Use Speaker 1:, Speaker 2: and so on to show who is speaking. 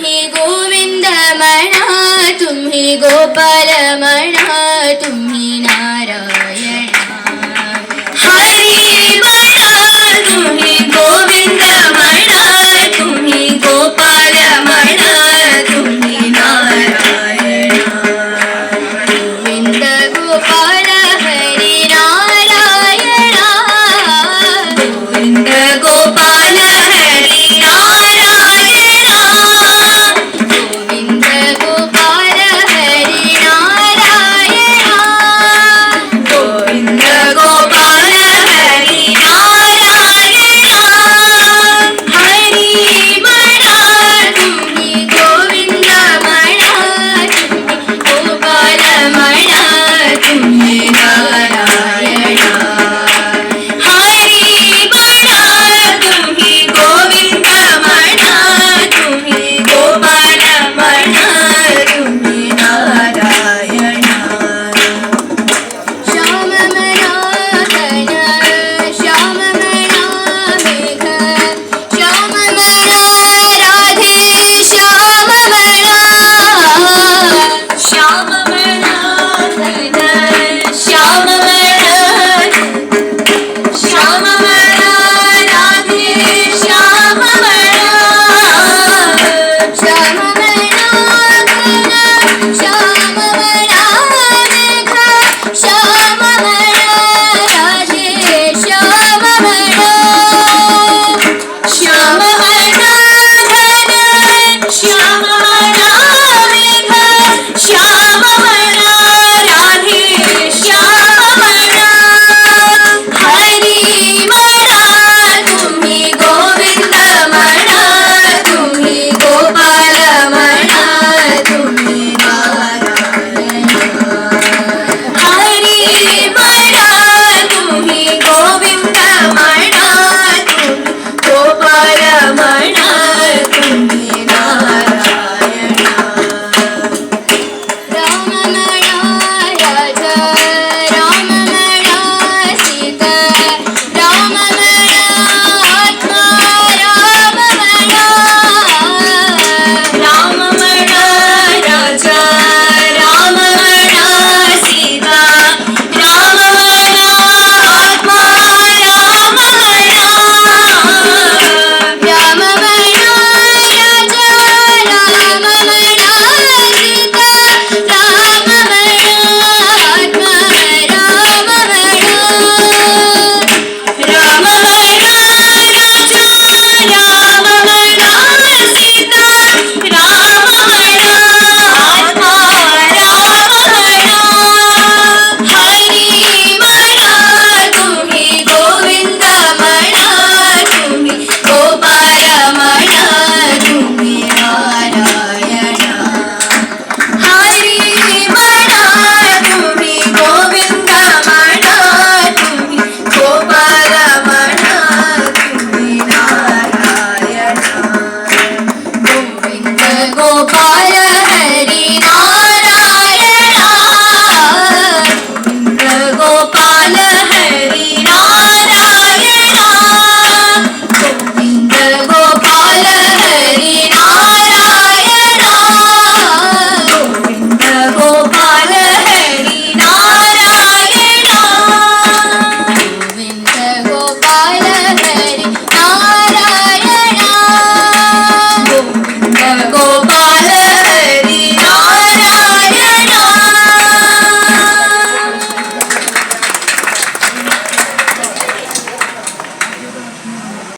Speaker 1: तुम्ही गोविंद म्हणा, तुम्ही गोपाल म्हणा, तुम्ही नारायण हरी म्हणा, तुम्ही गोविंद म्हणा, तुम्ही गोपाल म्हणा, तुम्ही नारायण गोविंद गोपाल हरी नारायण गोविंद गोपाल हरी नारायण गोविंद गोपाल हरी नारायण गोविंद गोपाल हरी नारायण हरी म्हणा, तुम्ही गोविंद म्हणा, तुम्ही गोपाल म्हणा, तुम्ही नारायण हरी म्हणा, तुम्ही गोविंद म्हणा, तुम्ही गोपाल म्हणा, तुम्ही नारायण श्याम म्हणा घन, श्याम म्हणा मेघ, श्याम म्हणा राधे, श्याम म्हणा, श्याम म्हणा घन, श्याम म्हणा, श्याम म्हणा राधे, श्याम म्हणा, श्याम म्हणा घन, श्याम म्हणा मेघ, श्याम म्हणा राधे, श्याम म्हणा, श्याम म्हणा घन, श्याम म्हणा मेघ, श्याम म्हणा राधे, श्याम म्हणा हरी म्हणा, तुम्ही गोविंद म्हणा, तुम्ही गोपाल म्हणा, तुम्ही नारायण हरी म्हणा, तुम्ही गोविंद म्हणा, तुम्ही गोपाल म्हणा, तुम्ही नारायण राम म्हणा राजा, राम म्हणा सीता, राम म्हणा आत्मा, राम म्हणा, राम म्हणा राजा, राम म्हणा सीता, राम म्हणा आत्मा, राम म्हणा, राम म्हणा राजा, राम म्हणा सीता, राम म्हणा आत्मा, राम म्हणा, राम म्हणा राजा, राम म्हणा सीता, राम म्हणा आत्मा, राम म्हणा हरी म्हणा, तुम्ही गोविंद म्हणा, तुम्ही गोपाल म्हणा, तुम्ही नारायण हरी म्हणा, तुम्ही गोविंद म्हणा, तुम्ही गोपाल म्हणा, तुम्ही नारायण गोविंद गोपाल हरी नारायण गोविंद गोपाल हरी नारायण गोविंद गोपाल हरी नारायण गोविंद गोपाल हरी नारायण गोविंद गोपाल हरी नारायण गोविंद गोपाल